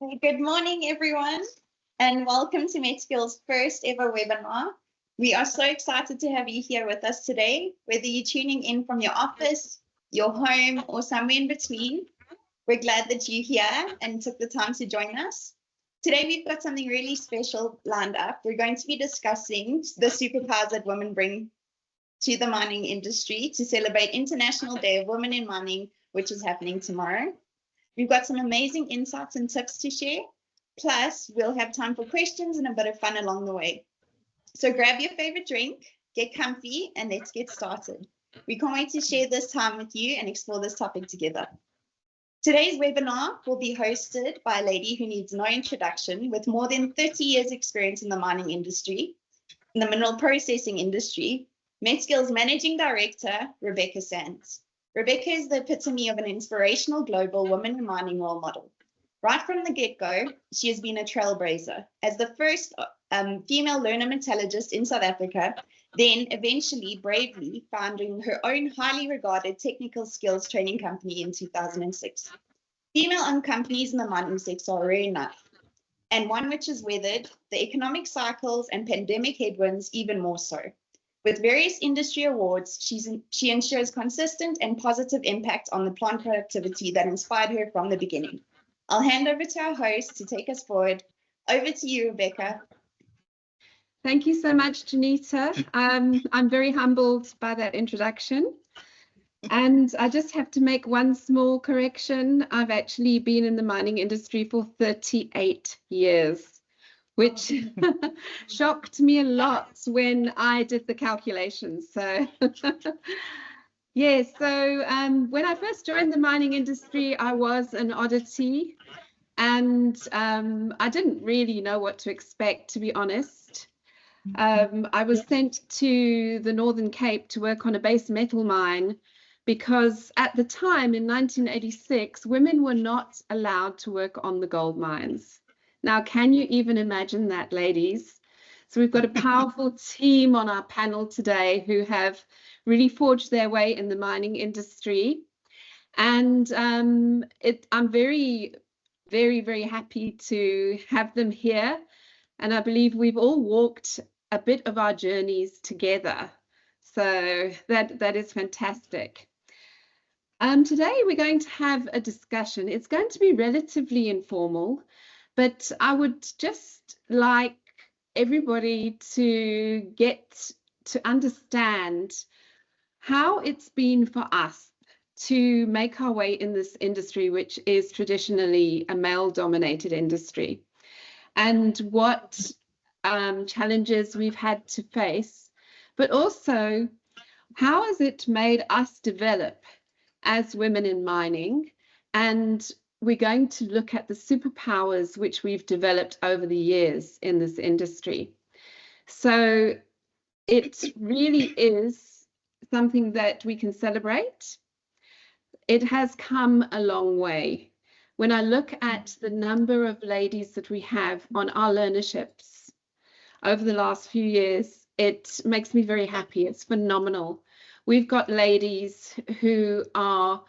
Okay, good morning, everyone, and welcome to MetSkill's first ever webinar. We are so excited to have you here with us today, whether you're tuning in from your office, your home, or somewhere in between. We're glad that you're here and took the time to join us. Today, we've got something really special lined up. We're going to be discussing the superpowers that women bring to the mining industry to celebrate International Day of Women in Mining, which is happening tomorrow. We've got some amazing insights and tips to share. Plus, we'll have time for questions and a bit of fun along the way. So grab your favorite drink, get comfy, and let's get started. We can't wait to share this time with you and explore this topic together. Today's webinar will be hosted by a lady who needs no introduction, with more than 30 years experience in the mining industry, in the mineral processing industry. MetSkill's Managing Director, Rebecca Sands. Rebecca is the epitome of an inspirational global woman in mining role model. Right from the get-go, she has been a trailblazer as the first female learner metallurgist in South Africa, then eventually bravely founding her own highly regarded technical skills training company in 2006. Female-owned companies in the mining sector are rare enough, and one which has weathered the economic cycles and pandemic headwinds even more so. With various industry awards, she ensures consistent and positive impact on the plant productivity that inspired her from the beginning. I'll hand over to our host to take us forward. Over to you, Rebecca. Thank you so much, Janita. I'm very humbled by that introduction. And I just have to make one small correction. I've actually been in the mining industry for 38 years. Which shocked me a lot when I did the calculations. So yes, so when I first joined the mining industry, I was an oddity, and I didn't really know what to expect, to be honest. I was sent to the Northern Cape to work on a base metal mine because at the time in 1986, women were not allowed to work on the gold mines. Now, can you even imagine that, ladies? So we've got a powerful team on our panel today who have really forged their way in the mining industry. And I'm very, very, very happy to have them here. And I believe we've all walked a bit of our journeys together. So that is fantastic. Today, we're going to have a discussion. It's going to be relatively informal. But I would just like everybody to get to understand how it's been for us to make our way in this industry, which is traditionally a male-dominated industry, and what challenges we've had to face, but also how has it made us develop as women in mining. And we're going to look at the superpowers which we've developed over the years in this industry. So it really is something that we can celebrate. It has come a long way. When I look at the number of ladies that we have on our learnerships over the last few years, it makes me very happy. It's phenomenal. We've got ladies who are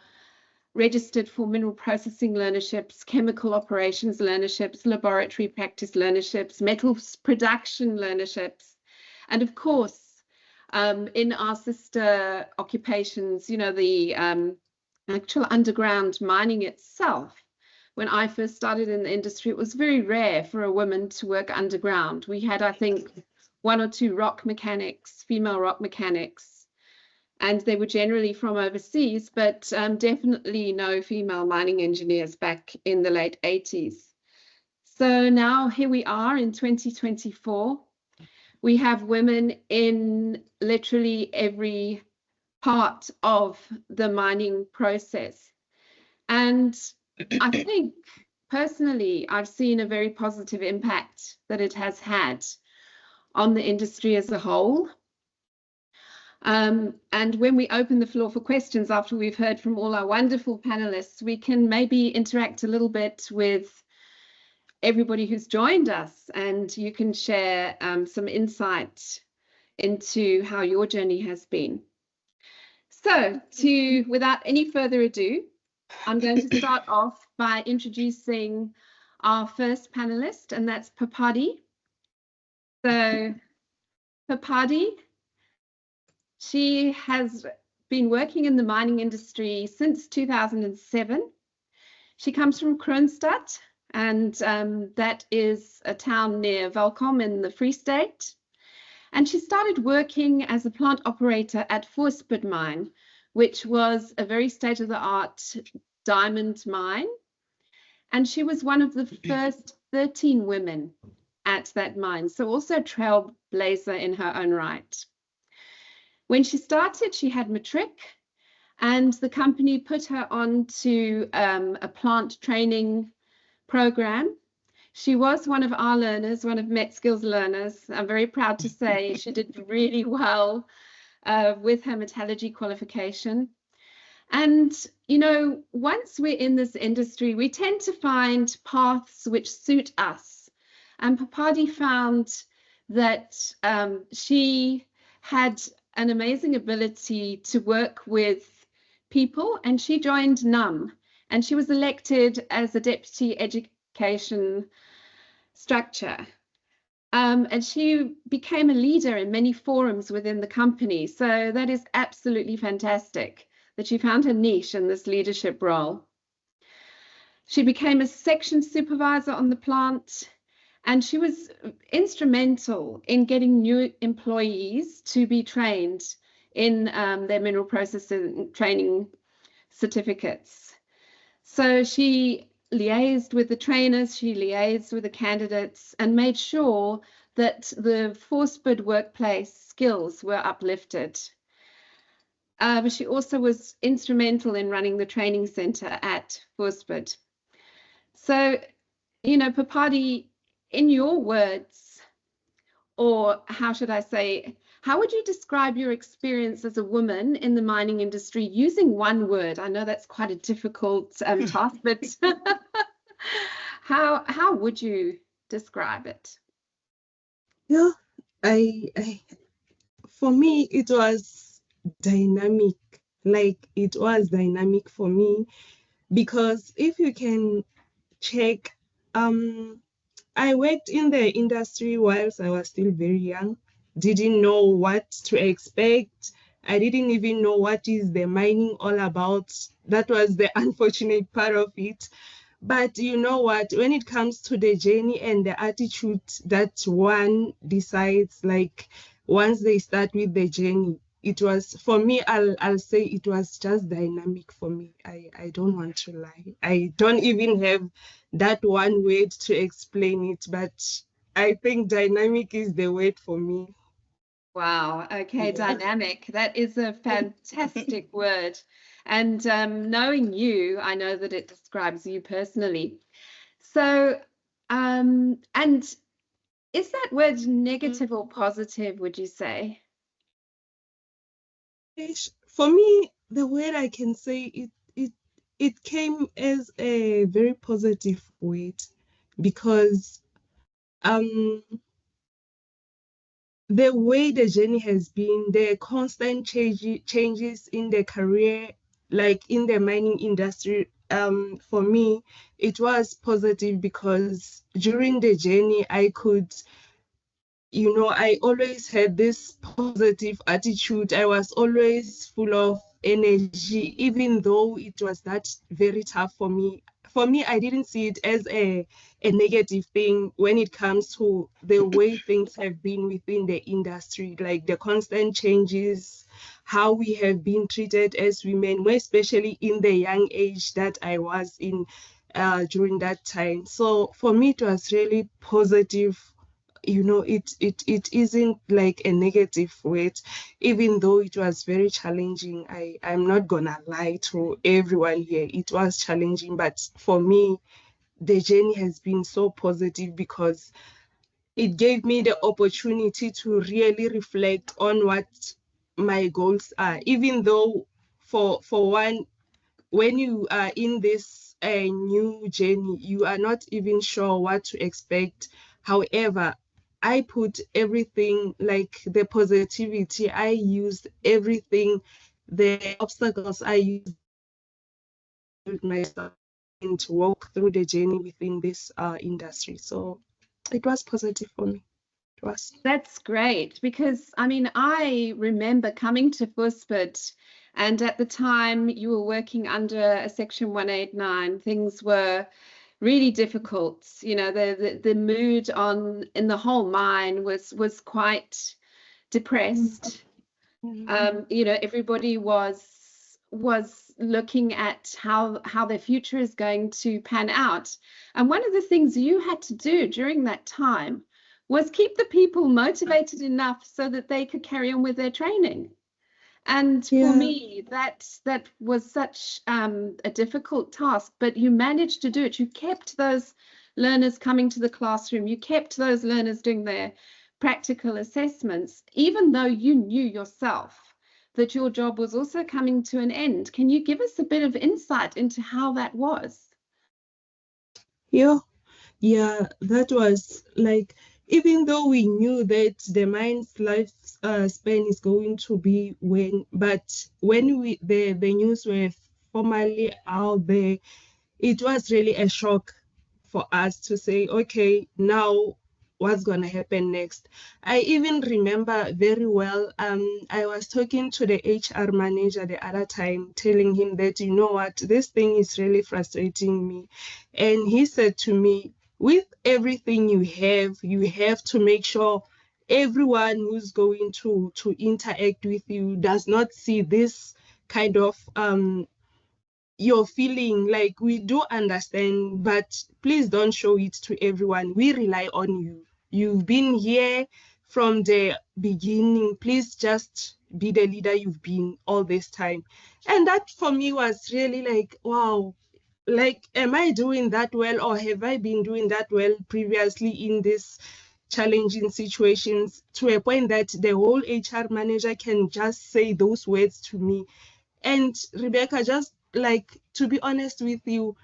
registered for mineral processing learnerships, chemical operations learnerships, laboratory practice learnerships, metals production learnerships, and of course, in our sister occupations, you know, the actual underground mining itself. When I first started in the industry, it was very rare for a woman to work underground. We had, I think, 1 or 2 rock mechanics, female rock mechanics, and they were generally from overseas, but definitely no female mining engineers back in the late 80s. So now here we are in 2024. We have women in literally every part of the mining process. And I think personally, I've seen a very positive impact that it has had on the industry as a whole. And when we open the floor for questions after we've heard from all our wonderful panelists, we can maybe interact a little bit with everybody who's joined us, and you can share some insight into how your journey has been. So without any further ado, I'm going to start off by introducing our first panelist, and that's Papadi. So Papadi, she has been working in the mining industry since 2007. She comes from Kroonstad, and that is a town near Welkom in the Free State. And she started working as a plant operator at Voorsput mine, which was a very state-of-the-art diamond mine. And she was one of the first 13 women at that mine, so also trailblazer in her own right. When she started, she had matric, and the company put her on to a plant training program. She was one of our learners, one of MetSkill's learners. I'm very proud to say she did really well with her metallurgy qualification. And, you know, once we're in this industry, we tend to find paths which suit us. And Papadi found that she had an amazing ability to work with people, and she joined NUM, and she was elected as a deputy education structure. And she became a leader in many forums within the company. So that is absolutely fantastic that she found her niche in this leadership role. She became a section supervisor on the plant, and she was instrumental in getting new employees to be trained in their mineral processing training certificates. So she liaised with the trainers, she liaised with the candidates, and made sure that the Voorsput workplace skills were uplifted. She also was instrumental in running the training center at Voorsput. So, you know, Papadi, in your words, or how should I say, how would you describe your experience as a woman in the mining industry using one word? I know that's quite a difficult task, but how would you describe it? Yeah, for me, it was dynamic. Like, it was dynamic for me, because if you can check, I worked in the industry whilst I was still very young, didn't know what to expect. I didn't even know what is the mining all about. That was the unfortunate part of it. But you know what, when it comes to the journey and the attitude that one decides, like once they start with the journey, it was, for me, I'll say it was just dynamic for me. I don't want to lie. I don't even have that one word to explain it, but I think dynamic is the word for me. Wow. Okay, dynamic. That is a fantastic word. And knowing you, I know that it describes you personally. So, and is that word negative or positive, would you say? For me, the word I can say it came as a very positive word, because the way the journey has been, the constant changes in the career, like in the mining industry, for me, it was positive, because during the journey, I could, you know, I always had this positive attitude. I was always full of energy, even though it was that very tough for me. For me, I didn't see it as a negative thing when it comes to the way things have been within the industry, like the constant changes, how we have been treated as women, more especially in the young age that I was in during that time. So for me, it was really positive. You know, it isn't like a negative word, even though it was very challenging. I'm not gonna lie to everyone here, it was challenging, but for me, the journey has been so positive, because it gave me the opportunity to really reflect on what my goals are, even though for one, when you are in this new journey, you are not even sure what to expect. However, I put everything, like the positivity, I used everything, the obstacles I used myself, walk through the journey within this industry. So it was positive for me. It was. That's great, because I mean, I remember coming to Fuspert, and at the time you were working under a Section 189. Things were really difficult. You know, the mood in the whole mine was quite depressed. You know, everybody was looking at how their future is going to pan out. And one of the things you had to do during that time was keep the people motivated enough so that they could carry on with their training. And for me, that was such a difficult task, but you managed to do it. You kept those learners coming to the classroom. You kept those learners doing their practical assessments, even though you knew yourself that your job was also coming to an end. Can you give us a bit of insight into how that was? Yeah, that was like, even though we knew that the mine's life span is going to be but when the news were formally out there, it was really a shock for us to say, okay, now what's going to happen next? I even remember very well, I was talking to the HR manager the other time, telling him that, you know what, this thing is really frustrating me. And he said to me, with everything you have to make sure everyone who's going to interact with you does not see this kind of you're feeling. Like, we do understand, but please don't show it to everyone. We rely on you. You've been here from the beginning. Please just be the leader you've been all this time. And that for me was really like, wow, like, am I doing that well, or have I been doing that well previously in this challenging situations, to a point that the whole HR manager can just say those words to me. And Rebecca, just like, to be honest with you,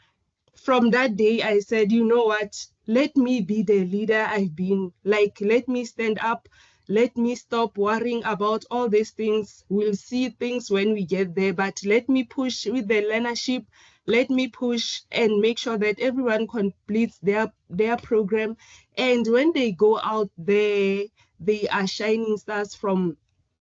from that day, I said, you know what, let me be the leader I've been. Like, let me stand up. Let me stop worrying about all these things. We'll see things when we get there, but let me push with the leadership. Let me push and make sure that everyone completes their program. And when they go out there, they are shining stars from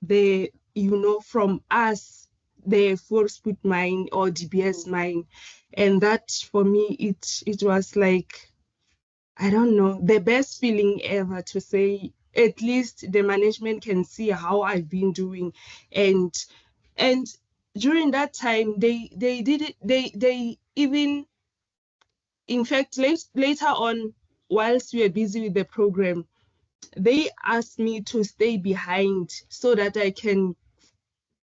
from us, the Voorspoed mine or DBS mine. And that for me, it was like, I don't know, the best feeling ever, to say at least the management can see how I've been doing. And during that time, they did it, they even, in fact, later on, whilst we were busy with the program, they asked me to stay behind so that I can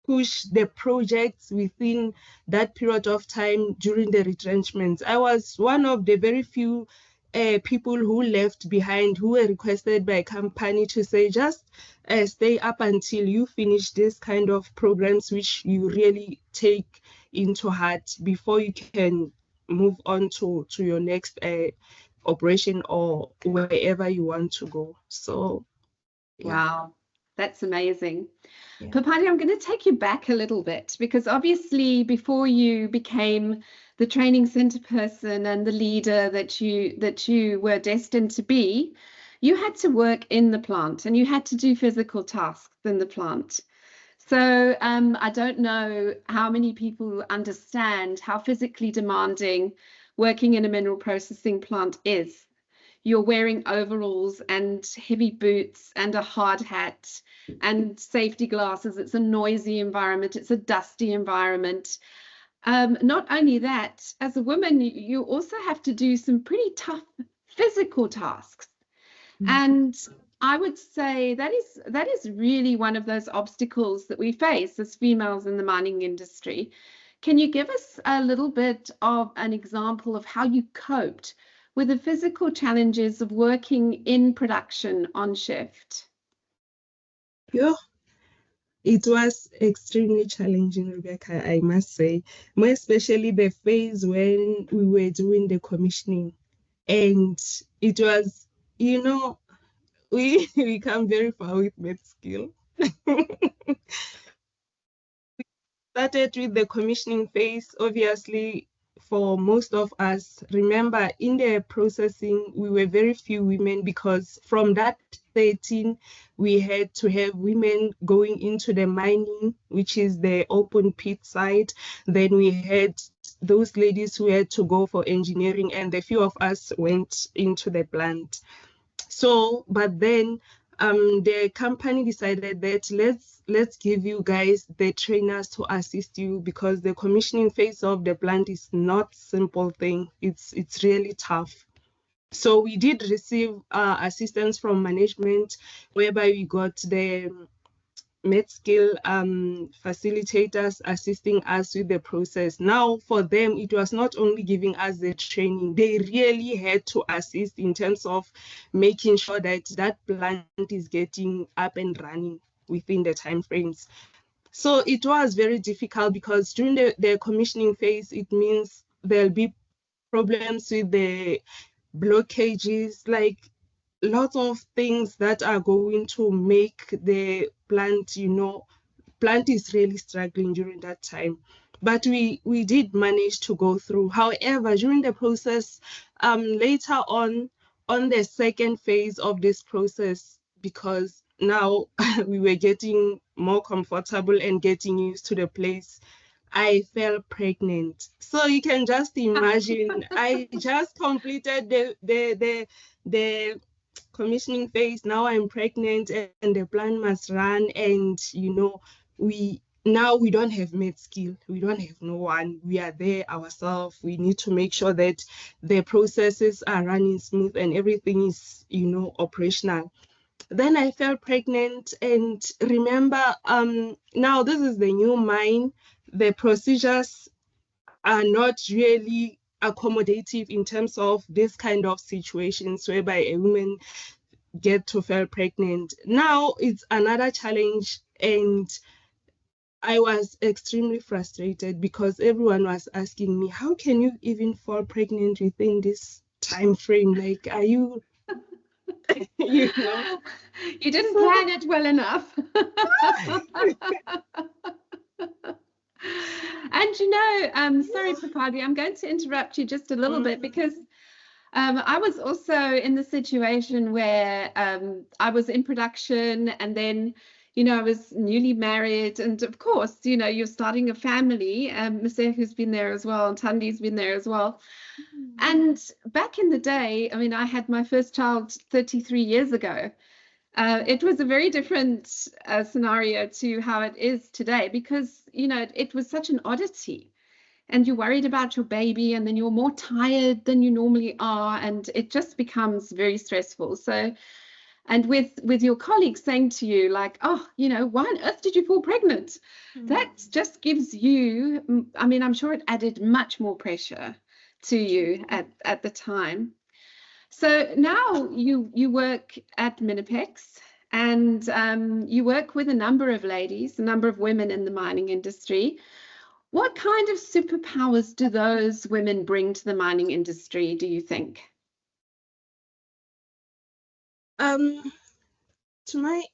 push the projects within that period of time during the retrenchments. I was one of the very few people who left behind, who were requested by a company to say, just stay up until you finish this kind of programs which you really take into heart before you can move on to your next operation or wherever you want to go. So yeah. Wow, that's amazing. Yeah. Papati, I'm going to take you back a little bit, because obviously before you became the training center person and the leader that you were destined to be, you had to work in the plant and you had to do physical tasks in the plant. So I don't know how many people understand how physically demanding working in a mineral processing plant is. You're wearing overalls and heavy boots and a hard hat and safety glasses. It's a noisy environment. It's a dusty environment. Not only that, as a woman, you also have to do some pretty tough physical tasks. And I would say that is really one of those obstacles that we face as females in the mining industry. Can you give us a little bit of an example of how you coped with the physical challenges of working in production on shift? Yeah, it was extremely challenging, Rebecca, I must say, more especially the phase when we were doing the commissioning. And it was, we come very far with MetSkill. We started with the commissioning phase. Obviously, for most of us. Remember, in the processing, we were very few women because from that 13, we had to have women going into the mining, which is the open pit side. Then we had those ladies who had to go for engineering, and the few of us went into the plant. So, but then the company decided that let's give you guys the trainers to assist you, because the commissioning phase of the plant is not simple thing. It's really tough. So we did receive assistance from management, whereby we got the MetSkill facilitators assisting us with the process. Now, for them, it was not only giving us the training, they really had to assist in terms of making sure that that plant is getting up and running within the time frames. So it was very difficult because during the commissioning phase, it means there'll be problems with the blockages, like lots of things that are going to make the plant, plant is really struggling during that time. But we did manage to go through. However, during the process, later on the second phase of this process, because now we were getting more comfortable and getting used to the place, I fell pregnant. So you can just imagine, I just completed the commissioning phase. Now I'm pregnant and the plant must run, and we don't have MetSkill. We don't have no one. We are there ourselves. We need to make sure that the processes are running smooth and everything is operational. Then I fell pregnant, and remember, now this is the new mine. The procedures are not really accommodative in terms of this kind of situations whereby a woman get to fall pregnant. Now it's another challenge, and I was extremely frustrated because everyone was asking me, how can you even fall pregnant within this time frame? Like, are you You didn't plan it well enough. And sorry, Papadi, I'm going to interrupt you just a little bit, because I was also in the situation where I was in production, and then I was newly married, and of course you're starting a family. Masehu's been there as well, and Tandi's been there as well. And back in the day, I mean, I had my first child 33 years ago. It was a very different scenario to how it is today, because it was such an oddity, and you're worried about your baby, and then you're more tired than you normally are, and it just becomes very stressful. So, and with your colleagues saying to you like, oh, why on earth did you fall pregnant? That just gives you, I mean, I'm sure it added much more pressure to you at the time. So now you work at Minipex, and you work with a number of ladies, a number of women in the mining industry. What kind of superpowers do those women bring to the mining industry, do you think? To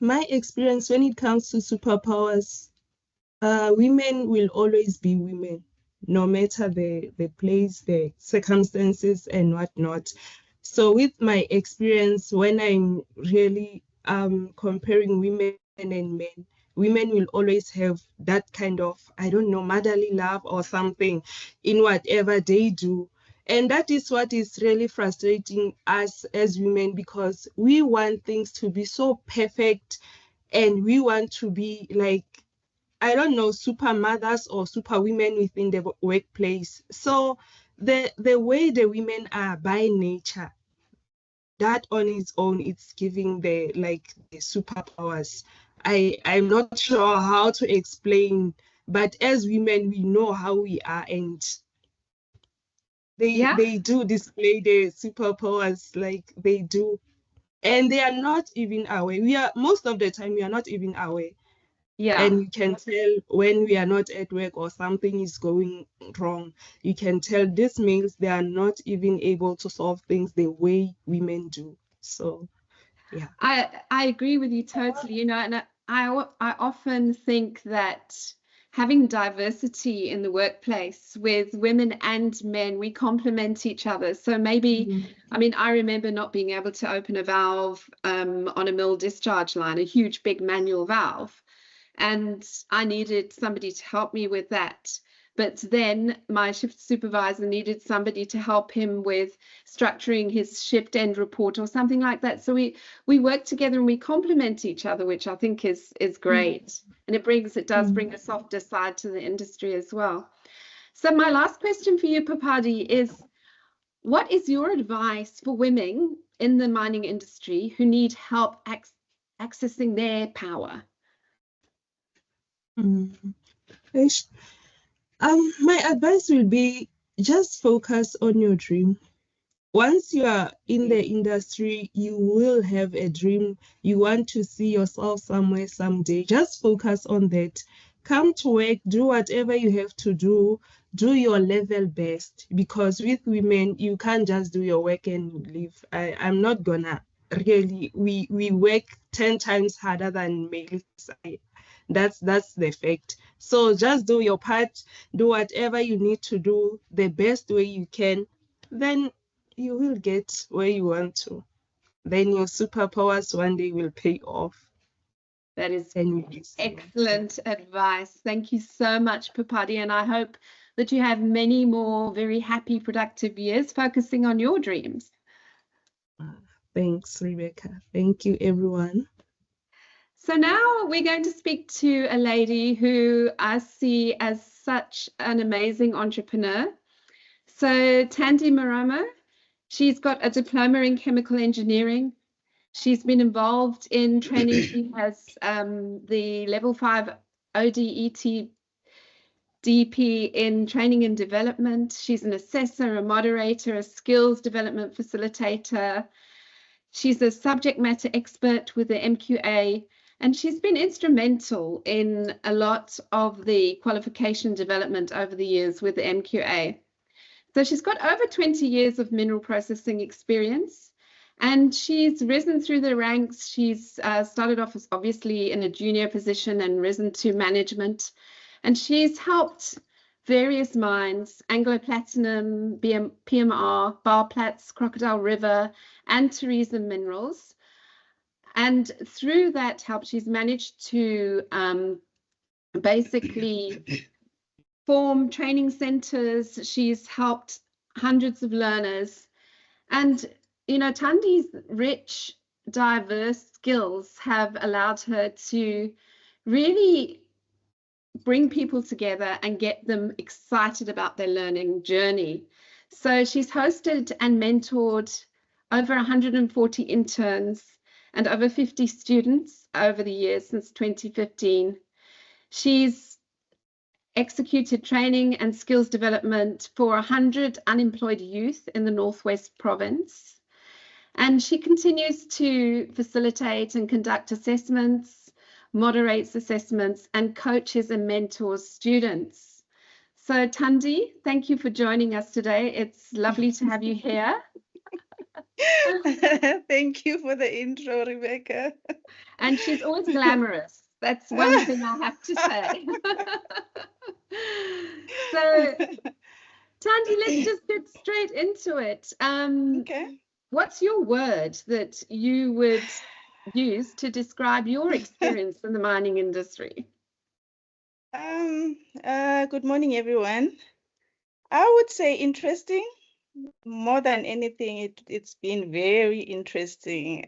my experience, when it comes to superpowers, women will always be women, no matter the place, the circumstances, and whatnot. So with my experience, when I'm really comparing women and men, women will always have that kind of, I don't know, motherly love or something in whatever they do. And that is what is really frustrating us as women, because we want things to be so perfect, and we want to be like, I don't know, super mothers or super women within the workplace. So the way the women are by nature, that on its own, it's giving the superpowers. I'm not sure how to explain, but as women, we know how we are, and they do display their superpowers, like they do. And they are not even aware. Most of the time, we are not even aware. Yeah. And you can tell when we are not at work or something is going wrong. You can tell this means they are not even able to solve things the way women do. So, yeah. I agree with you totally, and I often think that having diversity in the workplace with women and men. We complement each other. So maybe, I mean, I remember not being able to open a valve on a mill discharge line, a huge big manual valve. And I needed somebody to help me with that. But then my shift supervisor needed somebody to help him with structuring his shift end report or something like that. So we work together and we complement each other, which I think is great. And it does bring a softer side to the industry as well. So my last question for you, Papadi, is what is your advice for women in the mining industry who need help accessing their power? My advice will be just focus on your dream. Once you are in the industry, you will have a dream. You want to see yourself somewhere someday. Just focus on that. Come to work, do whatever you have to do your level best. Because with women, you can't just do your work and leave. I'm not gonna really, we work 10 times harder than males. That's the fact. So just do your part, do whatever you need to do the best way you can. Then you will get where you want to. Then your superpowers one day will pay off. That is excellent advice. Thank you so much, Papadi, and I hope that you have many more very happy, productive years focusing on your dreams. Thanks, Rebecca. Thank you, everyone. So now we're going to speak to a lady who I see as such an amazing entrepreneur. So Thandi Maramo, she's got a diploma in chemical engineering. She's been involved in training. She has the level 5 ODET DP in training and development. She's an assessor, a moderator, a skills development facilitator. She's a subject matter expert with the MQA, and she's been instrumental in a lot of the qualification development over the years with the MQA. So she's got over 20 years of mineral processing experience, and she's risen through the ranks. She's started off as obviously in a junior position and risen to management, and she's helped various mines, Anglo Platinum, PMR, Bar Platts, Crocodile River, and Theresa Minerals. And through that help, she's managed to basically form training centers. She's helped hundreds of learners. And, you know, Thandi's rich, diverse skills have allowed her to really bring people together and get them excited about their learning journey. So she's hosted and mentored over 140 interns and over 50 students over the years since 2015. She's executed training and skills development for 100 unemployed youth in the Northwest Province. And she continues to facilitate and conduct assessments, moderates assessments, and coaches and mentors students. So Thandi, thank you for joining us today. It's lovely to have you here. Thank you for the intro, Rebecca. And she's always glamorous. That's one thing I have to say. So, Thandi, let's just get straight into it. Okay. What's your word that you would use to describe your experience in the mining industry? Good morning, everyone. I would say interesting. More than anything, it's been very interesting.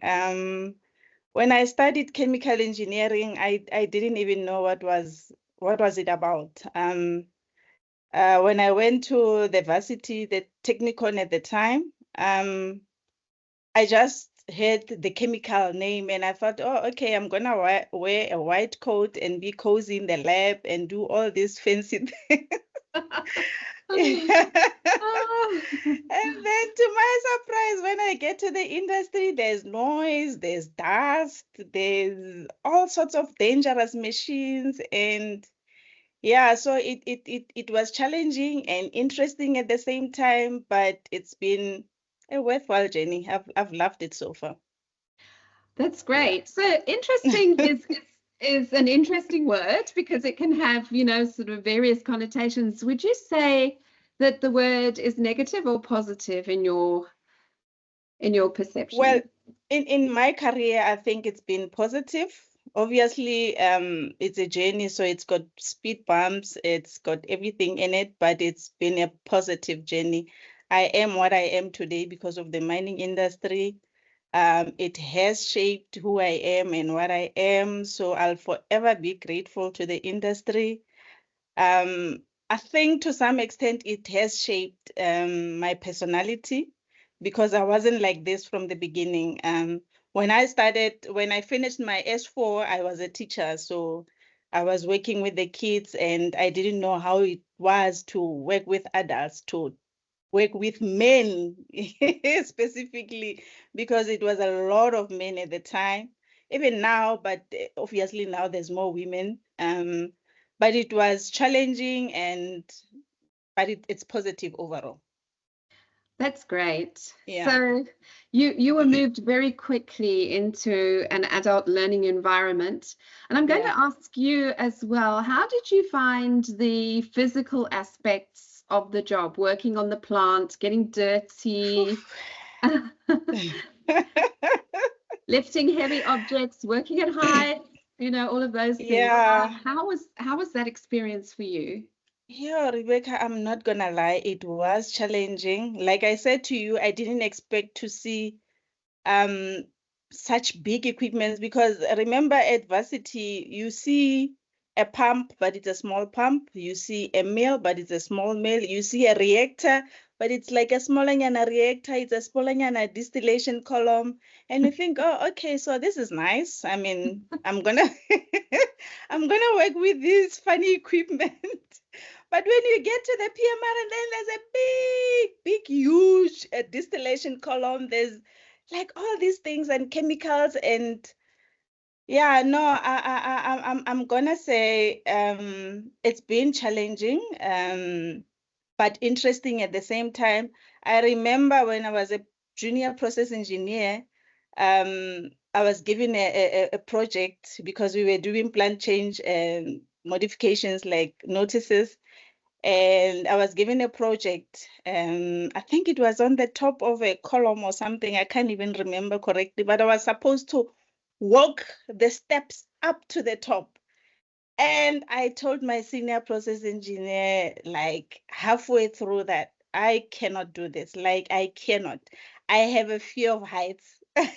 When I studied chemical engineering, I didn't even know what was it about. When I went to the varsity, the technicon at the time, I just heard the chemical name and I thought, oh, okay, I'm gonna wear a white coat and be cozy in the lab and do all these fancy things. And then to my surprise, when I get to the industry, there's noise, there's dust, there's all sorts of dangerous machines. And yeah, so it was challenging and interesting at the same time, but it's been a worthwhile journey. I've loved it so far. That's great. So interesting is an interesting word because it can have, sort of various connotations. Would you say that the word is negative or positive in your perception? Well, in my career, I think it's been positive. Obviously, it's a journey, so it's got speed bumps, it's got everything in it, but it's been a positive journey. I am what I am today because of the mining industry. It has shaped who I am and what I am, so I'll forever be grateful to the industry. I think to some extent it has shaped my personality because I wasn't like this from the beginning. When I finished my S4, I was a teacher, so I was working with the kids and I didn't know how it was to work with adults, to work with men specifically, because it was a lot of men at the time, even now, but obviously now there's more women. But it was challenging, but it's positive overall. That's great. Yeah. So you were moved very quickly into an adult learning environment. And I'm going to ask you as well, how did you find the physical aspects of the job, working on the plant, getting dirty, lifting heavy objects, working at height, all of those things? Yeah. How was that experience for you? Yeah, Rebecca, I'm not gonna lie, it was challenging. Like I said to you, I didn't expect to see such big equipments because remember at varsity, you see a pump, but it's a small pump. You see a mill, but it's a small mill. You see a reactor, but it's like a smaller reactor. It's a smaller distillation column. And you think, oh, okay, so this is nice. I mean, I'm gonna work with this funny equipment. But when you get to the PMR and then there's a big, huge distillation column, there's like all these things and chemicals and yeah, no, I'm gonna say it's been challenging, but interesting at the same time. I remember when I was a junior process engineer, I was given a project because we were doing plant change and modifications like notices. And I was given a project, I think it was on the top of a column or something. I can't even remember correctly, but I was supposed to walk the steps up to the top. And I told my senior process engineer, like halfway through that, I cannot do this. Like, I cannot. I have a fear of heights. Oh,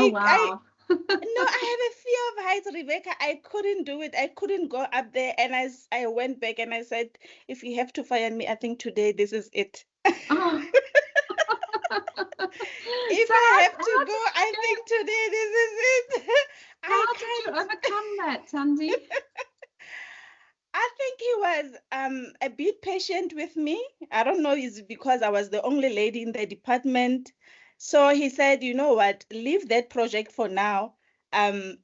wow. No, I have a fear of heights, Rebecca. I couldn't do it. I couldn't go up there. And I went back and I said, if you have to fire me, I think today this is it. Oh. If I have to go, I think today this is it. How did you overcome that, Thandi? I think he was a bit patient with me. I don't know, it's because I was the only lady in the department. So he said, you know what, leave that project for now. I'm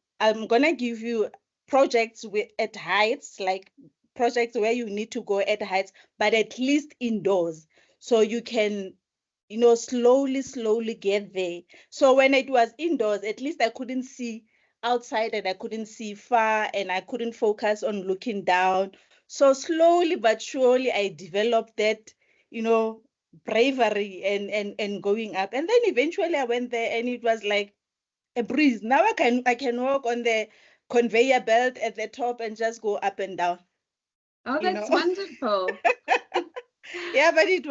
gonna give you projects at heights, like projects where you need to go at heights, but at least indoors. So you can, slowly get there. So when it was indoors, at least I couldn't see outside and I couldn't see far and I couldn't focus on looking down. So slowly but surely I developed that, bravery and going up. And then eventually I went there and it was like a breeze. Now I can walk on the conveyor belt at the top and just go up and down. Oh, that's wonderful. Yeah, but it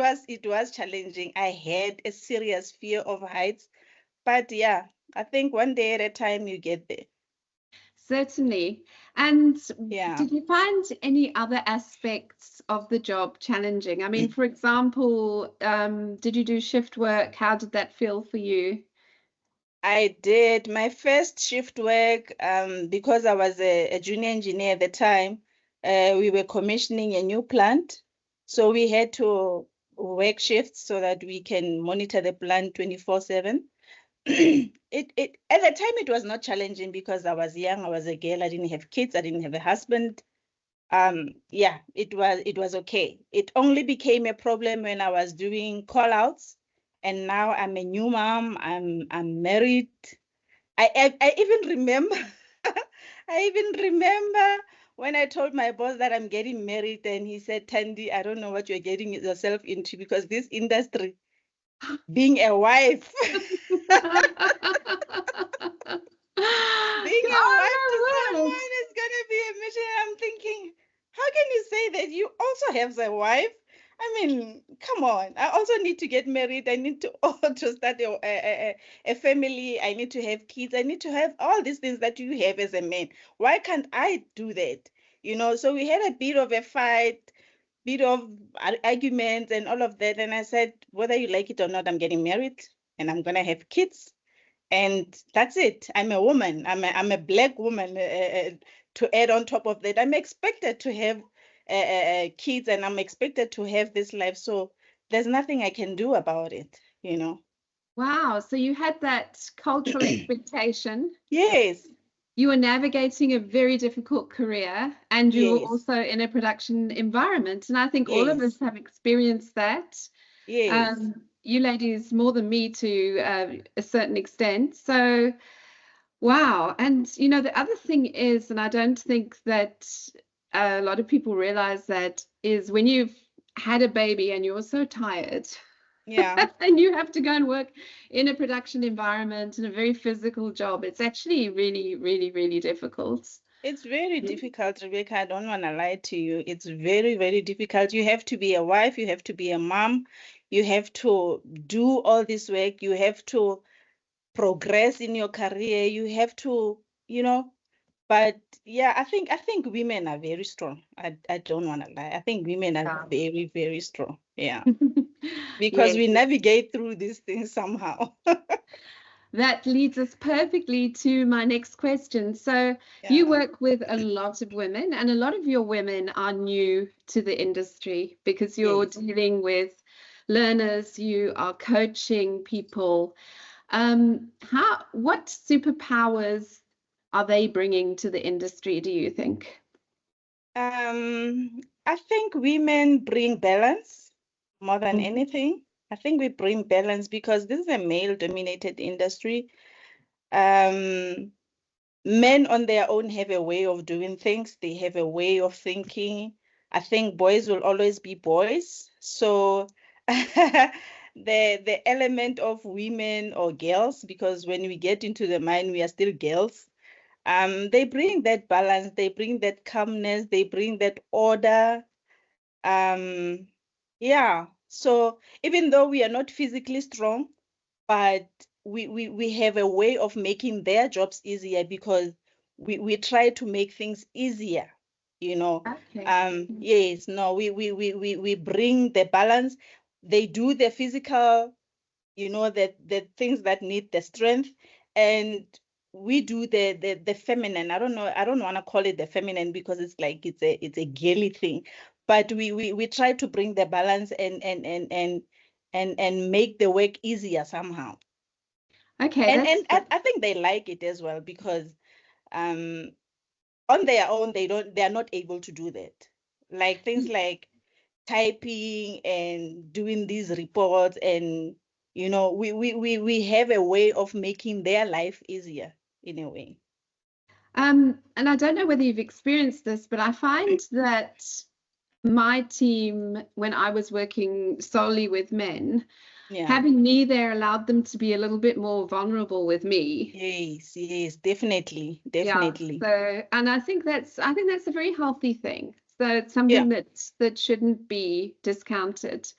was challenging. I had a serious fear of heights. But yeah, I think one day at a time you get there. Certainly. And Yeah. did you find any other aspects of the job challenging? I mean, for example, did you do shift work? How did that feel for you? I did my first shift work because I was a junior engineer at the time. We were commissioning a new plant. So we had to work shifts so that we can monitor the plant 24/7. At the time it was not challenging because I was young, I was a girl, I didn't have kids, I didn't have a husband. Yeah, it was okay. It only became a problem when I was doing call outs, and now I'm a new mom, I'm married. I even remember I even remember when I told my boss that I'm getting married, and he said, Tandy, I don't know what you're getting yourself into, because this industry, being a wife, being a wife to Oh, my word. someone is going to be a mission. I'm thinking, how can you say that you also have a wife? I mean, come on. I also need to get married. I need to also start a family. I need to have kids. I need to have all these things that you have as a man. Why can't I do that? You know, so we had a bit of a fight, bit of arguments and all of that. And I said, whether you like it or not, I'm getting married and I'm going to have kids. And that's it. I'm a woman. I'm a black woman. To add on top of that, I'm expected to have kids, and I'm expected to have this life. So there's nothing I can do about it, you know. Wow. So you had that cultural expectation. Yes, You were navigating a very difficult career, and you were yes, also in a production environment. And I think all of us yes, have experienced that. yes. You ladies more than me to a certain extent. So, wow. And, you know, the other thing is, and I don't think that a lot of people realize that, is when you've had a baby and you're so tired Yeah. and you have to go and work in a production environment in a very physical job, it's actually really, really, really difficult. It's very difficult, Rebecca. I don't want to lie to you. It's very, very difficult. You have to be a wife, you have to be a mom, you have to do all this work, you have to progress in your career, you have to, you know. But yeah, I think women are very strong. I don't want to lie. I think women are Yeah. very, very strong. Yeah. Because Yes. we navigate through these things somehow. That leads us perfectly to my next question. So, you Yeah. work with a lot of women, and a lot of your women are new to the industry because you're Yes. dealing with learners, you are coaching people. What superpowers are they bringing to the industry, do you think? I think women bring balance more than Mhm. anything. I think we bring balance because this is a male-dominated industry. Um, Men on their own have a way of doing things. They have a way of thinking. I think boys will always be boys. So the element of women or girls, because when we get into the mind, we are still girls. They bring that balance, they bring that calmness, they bring that order. Um, yeah. So even though we are not physically strong, but we have a way of making their jobs easier because we try to make things easier, you know. Okay. Yes, no, we bring the balance. They do the physical, you know, the things that need the strength, and we do the feminine. I don't want to call it the feminine because it's like it's a girly thing, but we try to bring the balance and make the work easier somehow. Okay, And I think they like it as well because um on their own they are not able to do that. Like things like typing and doing these reports, and you know, we have a way of making their life easier in a way. and I don't know whether you've experienced this, but I find that my team, when I was working solely with men, Yeah. having me there allowed them to be a little bit more vulnerable with me. Yes, yes, definitely, Yeah. definitely. So, and I think that's a very healthy thing. So it's Yeah, something that shouldn't be discounted.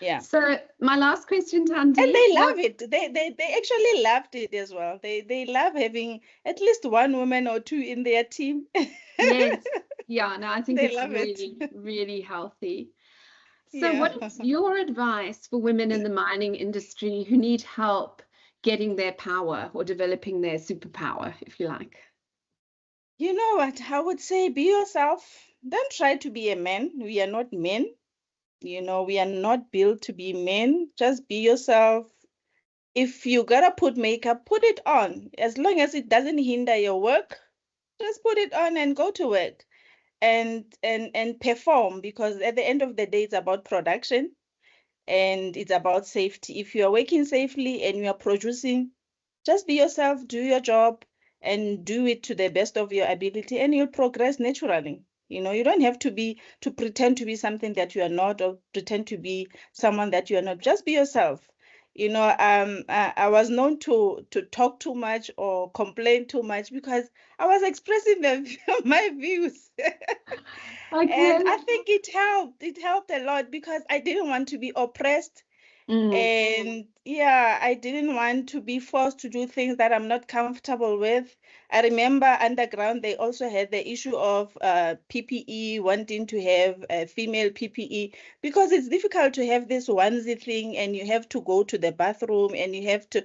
yeah. So my last question, And Tandy, they what? love it. They actually loved it as well. They love having at least one woman or two in their team. Yes. Yeah, no, I think They it's love it. really, really healthy. So Yeah. what is your advice for women in the mining industry who need help getting their power or developing their superpower, if you like? You know what? I would say be yourself. Don't try to be a man. We are not men. You know, we are not built to be men. Just be yourself. If you gotta put makeup, put it on. As long as it doesn't hinder your work, just put it on and go to work and perform, because at the end of the day, it's about production and it's about safety. If you are working safely and you are producing, just be yourself, do your job, and do it to the best of your ability, and you'll progress naturally. You don't have to pretend to be something that you are not, or pretend to be someone that you are not. Just be yourself. I was known to talk too much or complain too much because I was expressing my views. Okay. And I think it helped a lot because I didn't want to be oppressed. And yeah, I didn't want to be forced to do things that I'm not comfortable with. I remember underground, they also had the issue of PPE, wanting to have a female PPE, because it's difficult to have this onesie thing and you have to go to the bathroom and you have to,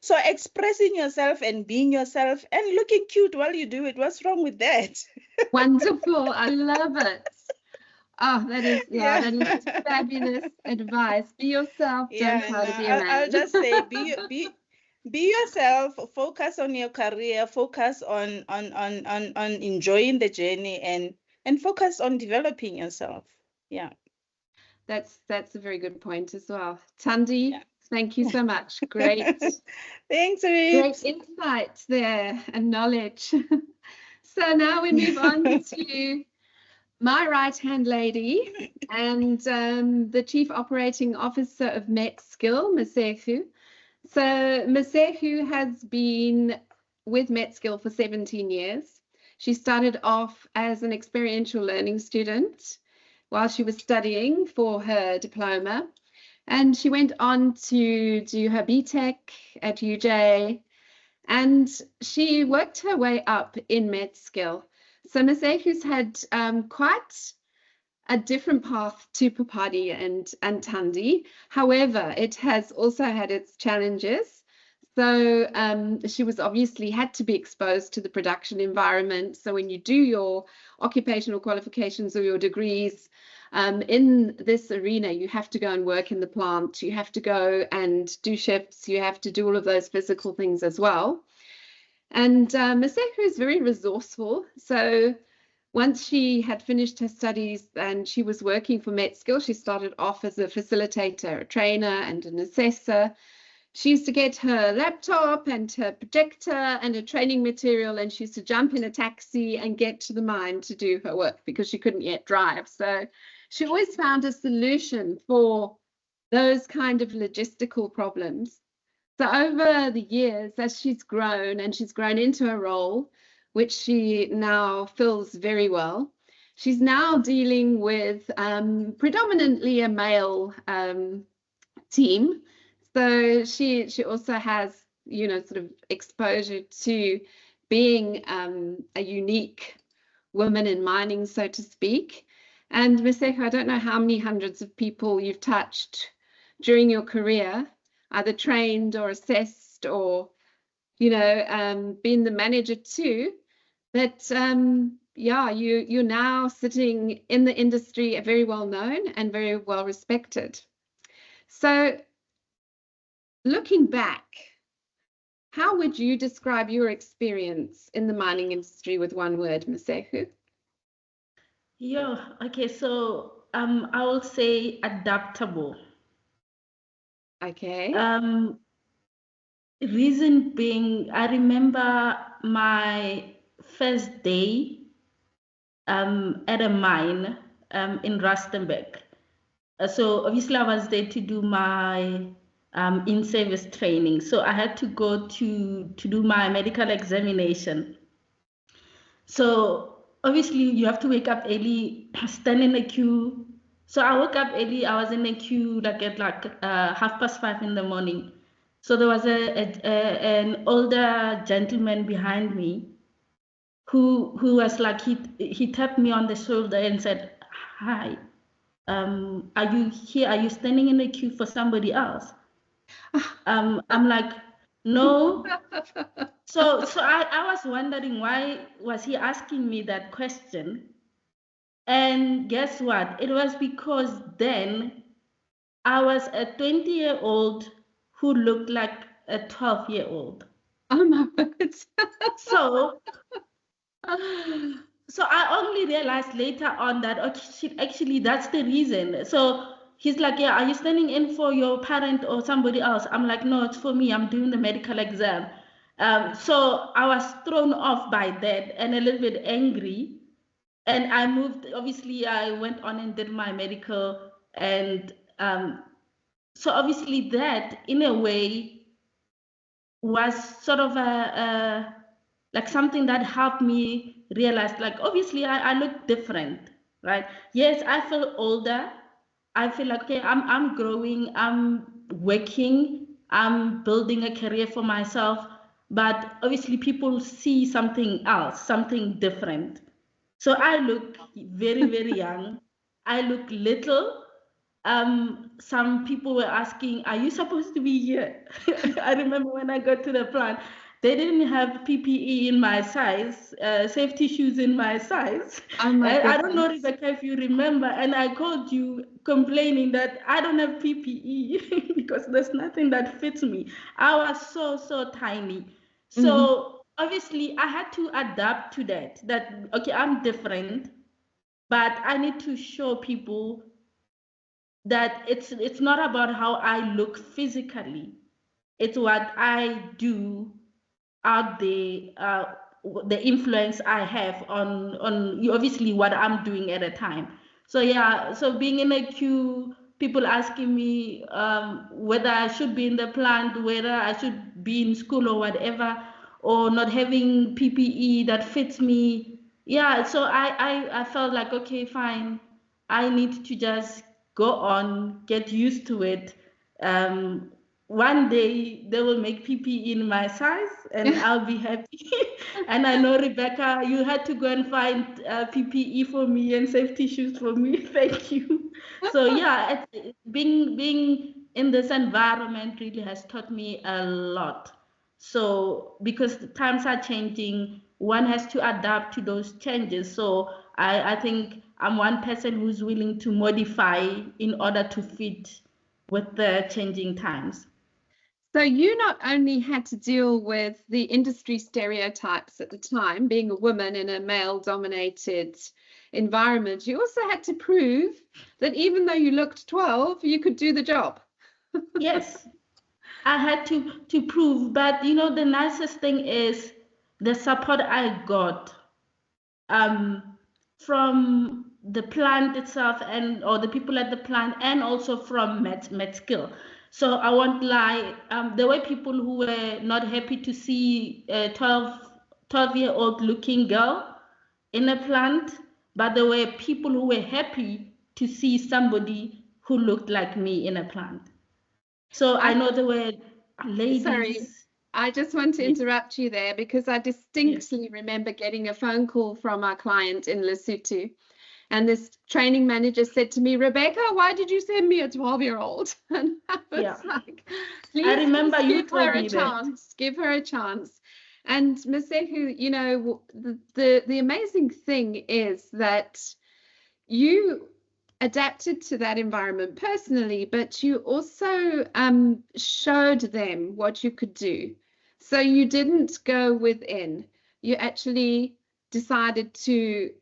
so expressing yourself and being yourself and looking cute while you do it. What's wrong with that? Wonderful. I love it. Oh, that is Yeah. that is fabulous advice. Be yourself. Don't try to be a man. I'll just say be yourself, focus on your career, focus on enjoying the journey, and focus on developing yourself. Yeah. That's a very good point as well. Thandi, Yeah. thank you so much. Great. Thanks, Great Rich. insight there and knowledge. So now we move on to my right-hand lady and the Chief Operating Officer of MetSkill, Masehu. So Masehu has been with MetSkill for 17 years. She started off as an experiential learning student while she was studying for her diploma. And she went on to do her BTEC at UJ, and she worked her way up in MetSkill. So Masehu's had quite a different path to Papadi and Thandi. However, it has also had its challenges. So she was obviously had to be exposed to the production environment. So when you do your occupational qualifications or your degrees in this arena, you have to go and work in the plant. You have to go and do shifts. You have to do all of those physical things as well. And Masehu is very resourceful. So once she had finished her studies and she was working for MetSkill, she started off as a facilitator, a trainer, and an assessor. She used to get her laptop and her projector and her training material, and she used to jump in a taxi and get to the mine to do her work because she couldn't yet drive. So she always found a solution for those kind of logistical problems. So over the years, as she's grown and she's grown into a role, which she now fills very well, she's now dealing with predominantly a male team. So she also has, sort of exposure to being a unique woman in mining, so to speak. And Masehu, I don't know how many hundreds of people you've touched during your career, either trained or assessed or, been the manager too. But you're now sitting in the industry, very well known and very well respected. So looking back, how would you describe your experience in the mining industry with one word, Masehu? Yeah, okay, so I will say adaptable. Okay. Reason being, I remember my first day at a mine in Rustenburg. So obviously I was there to do my in-service training. So I had to go to do my medical examination. So obviously you have to wake up early, stand in a queue. So I woke up early. I was in a queue at 5:30 in the morning. So there was an older gentleman behind me who was like, he tapped me on the shoulder and said, "Hi, are you here? Are you standing in a queue for somebody else?" I'm like, "No." So I was wondering, why was he asking me that question? And guess what? It was because then I was a 20-year-old who looked like a 12-year-old. Oh my word. So I only realized later on that, okay, shit, actually that's the reason. So he's like, "Yeah, are you standing in for your parent or somebody else?" I'm like, "No, it's for me. I'm doing the medical exam." So I was thrown off by that and a little bit angry. And I moved, obviously, I went on and did my medical. And so obviously that, in a way, was sort of like something that helped me realize, like, obviously I look different, right? Yes, I feel older. I feel like, okay, I'm growing, I'm working, I'm building a career for myself, but obviously people see something else, something different. So I look very, very young. I look little. Some people were asking, are you supposed to be here? I remember when I got to the plant, they didn't have PPE in my size, safety shoes in my size. Oh my And I don't know, goodness. Rebecca, if you remember, and I called you complaining that I don't have PPE because there's nothing that fits me. I was so tiny. So obviously I had to adapt to that, okay, I'm different, but I need to show people that it's not about how I look physically. It's what I do out there, the influence I have on obviously what I'm doing at a time. So yeah, so being in a queue, people asking me whether I should be in the plant, whether I should be in school or whatever, or not having PPE that fits me. Yeah, so I felt like, okay, fine, I need to just go on, get used to it. One day they will make PPE in my size and I'll be happy. And I know, Rebecca, you had to go and find PPE for me and safety shoes for me. Thank you. So yeah, being in this environment really has taught me a lot. So because the times are changing, one has to adapt to those changes. So I think I'm one person who's willing to modify in order to fit with the changing times. So you not only had to deal with the industry stereotypes at the time, being a woman in a male-dominated environment, you also had to prove that even though you looked 12, you could do the job. Yes, I had to prove, but you know, the nicest thing is the support I got from the plant itself or the people at the plant, and also from MetSkill. So I won't lie, there were people who were not happy to see a 12-year-old looking girl in a plant, but there were people who were happy to see somebody who looked like me in a plant. So I know there were ladies. Sorry, I just want to interrupt you there because I distinctly remember getting a phone call from our client in Lesotho. And this training manager said to me, Rebecca, why did you send me a 12-year-old? And I was like, please, I remember you give her told a me chance, give her a chance. And Masehu, you know, the amazing thing is that you adapted to that environment personally, but you also showed them what you could do. So you didn't go within. You actually decided to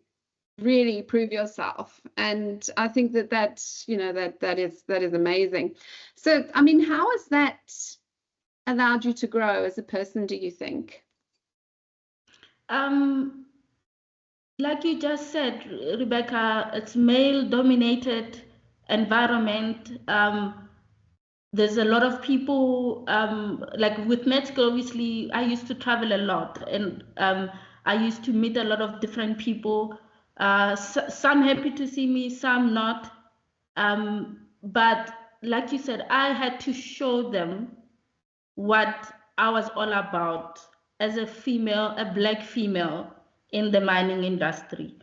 really prove yourself, and I think that you know that is amazing. So I mean, how has that allowed you to grow as a person, do you think? Like you just said, Rebecca, it's male dominated environment. There's a lot of people, like with MetSkill, obviously I used to travel a lot, and I used to meet a lot of different people, some happy to see me, some not, but like you said, I had to show them what I was all about as a female, a Black female in the mining industry.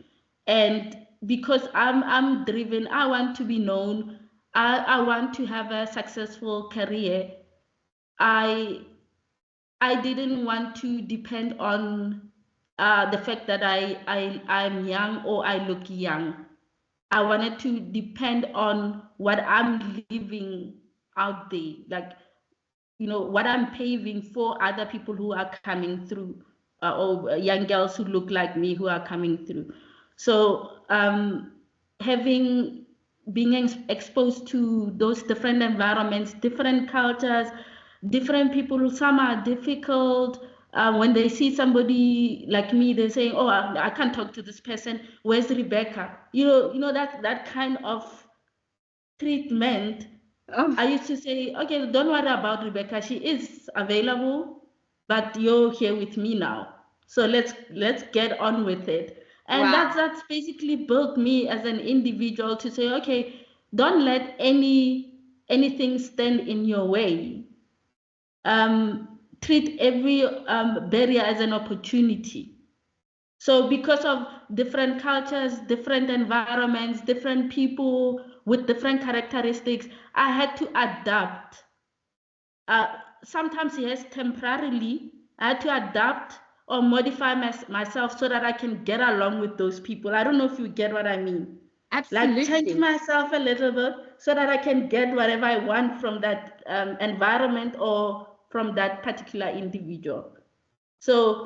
And because I'm driven, I want to be known, I want to have a successful career. I didn't want to depend on the fact that I'm young or I look young. I wanted to depend on what I'm living out there, like, you know, what I'm paving for other people who are coming through, or young girls who look like me who are coming through. So being exposed to those different environments, different cultures, different people, some are difficult, When they see somebody like me, they're saying, "Oh, I can't talk to this person. Where's Rebecca?" That kind of treatment. Oh, I used to say, "Okay, don't worry about Rebecca. She is available, but you're here with me now. So let's get on with it." And wow. that's basically built me as an individual to say, "Okay, don't let anything stand in your way. Treat every barrier as an opportunity." So because of different cultures, different environments, different people with different characteristics, I had to adapt. Sometimes, yes, temporarily, I had to adapt or modify myself so that I can get along with those people. I don't know if you get what I mean. Like change Absolutely. myself a little bit so that I can get whatever I want from that environment or from that particular individual. So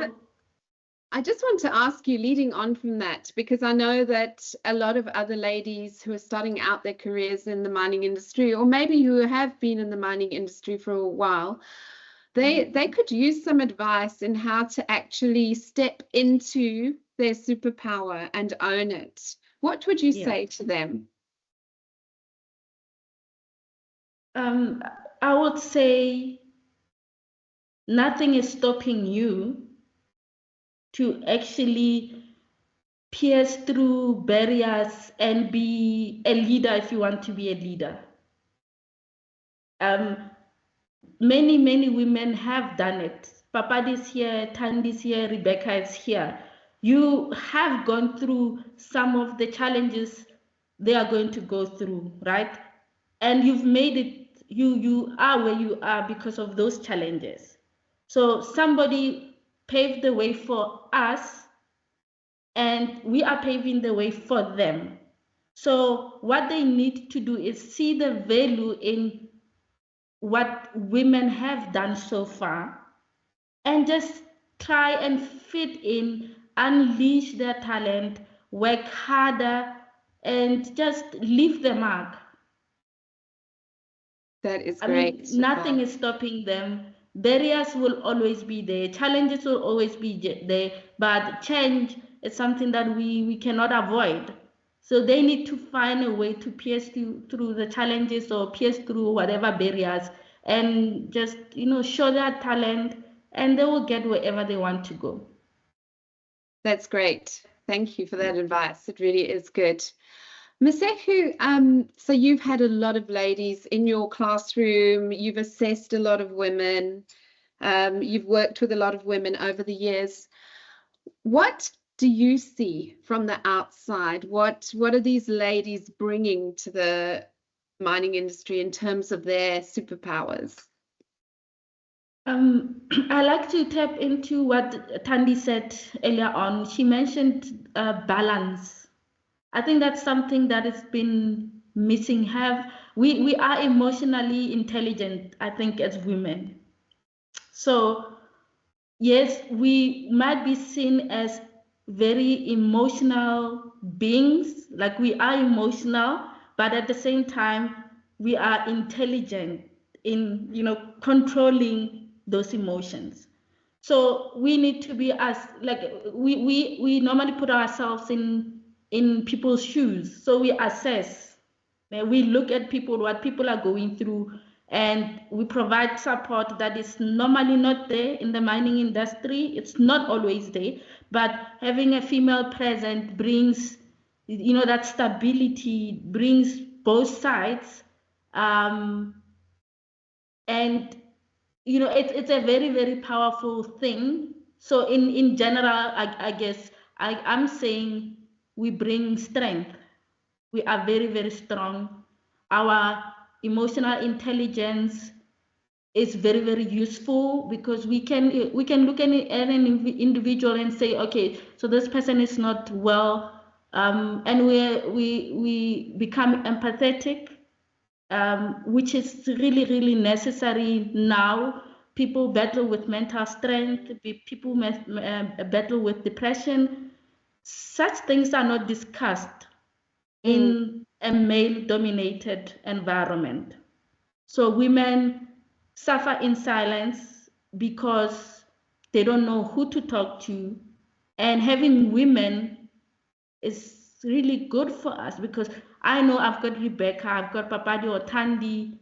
I just want to ask you, leading on from that, because I know that a lot of other ladies who are starting out their careers in the mining industry, or maybe who have been in the mining industry for a while, they could use some advice in how to actually step into their superpower and own it. What would you yeah. say to them? I would say nothing is stopping you to actually pierce through barriers and be a leader if you want to be a leader. Many women have done it. Papadi's here, Tandi's here, Rebecca is here. You have gone through some of the challenges they are going to go through, right? And you've made it, you are where you are because of those challenges. So somebody paved the way for us, and we are paving the way for them. So what they need to do is see the value in what women have done so far and just try and fit in, unleash their talent, work harder, and just leave the mark. That is I mean, great nothing advice. is stopping them. Barriers will always be there. Challenges will always be there. But change is something that we cannot avoid. So they need to find a way to pierce through the challenges or pierce through whatever barriers and just, show their talent, and they will get wherever they want to go. That's great. Thank you for that advice. It really is good. Masehu, so you've had a lot of ladies in your classroom, you've assessed a lot of women, you've worked with a lot of women over the years. What do you see from the outside? What are these ladies bringing to the mining industry in terms of their superpowers? I like to tap into what Tandi said earlier on. She mentioned balance. I think that's something that has been missing. We are emotionally intelligent, I think, as women. So yes, we might be seen as very emotional beings, like we are emotional, but at the same time, we are intelligent in, controlling those emotions. So we need to be as like we normally put ourselves in people's shoes. So we assess, we look at people, what people are going through, and we provide support that is normally not there in the mining industry. It's not always there, but having a female present brings, that stability, brings both sides, and it's a very, very powerful thing. So in general, I guess I'm saying we bring strength. We are very, very strong. Our emotional intelligence is very, very useful because we can look at an individual and say, okay, so this person is not well, and we become empathetic, which is really, really necessary now. People battle with mental strength, people battle with depression. Such things are not discussed in a male-dominated environment. So women suffer in silence because they don't know who to talk to. And having women is really good for us, because I know I've got Rebecca, I've got Papadi or Tandi.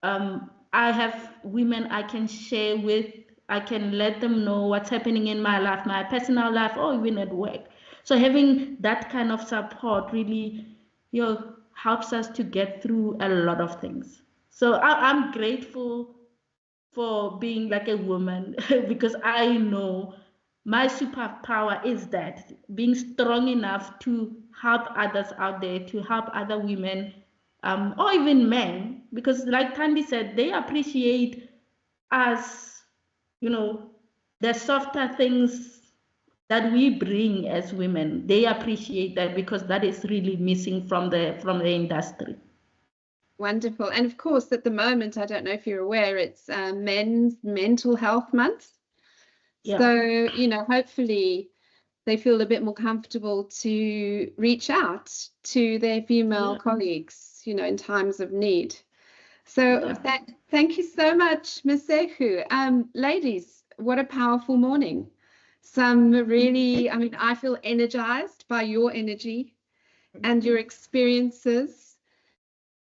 I have women I can share with. I can let them know what's happening in my life, my personal life, or even at work. So having that kind of support really, helps us to get through a lot of things. So I'm grateful for being like a woman because I know my superpower is that being strong enough to help others out there, to help other women, or even men, because like Tandy said, they appreciate us, the softer things that we bring as women. They appreciate that, because that is really missing from the industry. Wonderful. And of course, at the moment, I don't know if you're aware, it's Men's Mental Health Month. Yeah. So, hopefully they feel a bit more comfortable to reach out to their female colleagues, in times of need. So thank you so much, Ms. Sehu. Ladies, what a powerful morning. Some really, I feel energized by your energy and your experiences.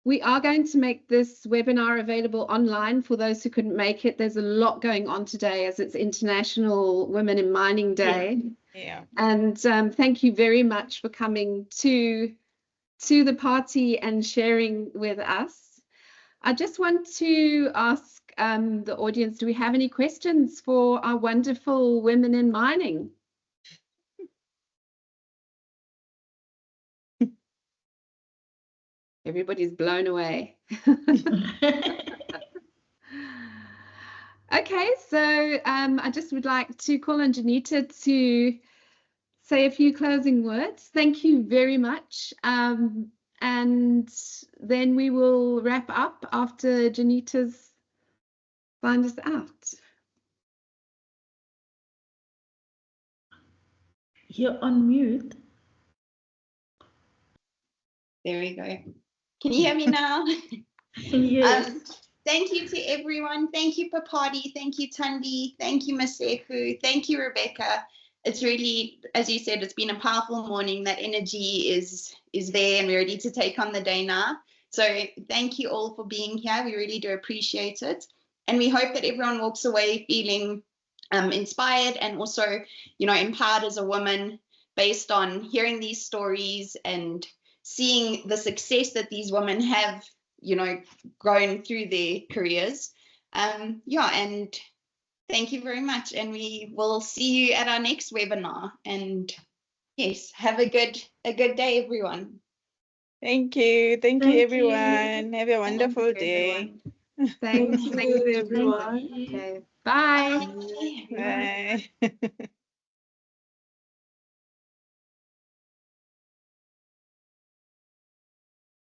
We are going to make this webinar available online for those who couldn't make it. There's a lot going on today as it's International Women in Mining Day. Yeah. And thank you very much for coming to the party and sharing with us. I just want to ask the audience, do we have any questions for our wonderful women in mining? Everybody's blown away. Okay, so I just would like to call on Janita to say a few closing words. Thank you very much. And then we will wrap up after Janita's signed us out. You're on mute. There we go. Can you hear me now? Yes. Thank you to everyone. Thank you, Papadi. Thank you, Tandi. Thank you, Maseku. Thank you, Rebecca. It's really, as you said, it's been a powerful morning. That energy is there, and we're ready to take on the day now. So thank you all for being here. We really do appreciate it. And we hope that everyone walks away feeling inspired and also, empowered as a woman based on hearing these stories and seeing the success that these women have, grown through their careers. And thank you very much. And we will see you at our next webinar. And yes, have a good day, everyone. Thank you. Thank you, everyone. Have a wonderful day. Thank you, everyone. Okay, bye. Bye. Bye.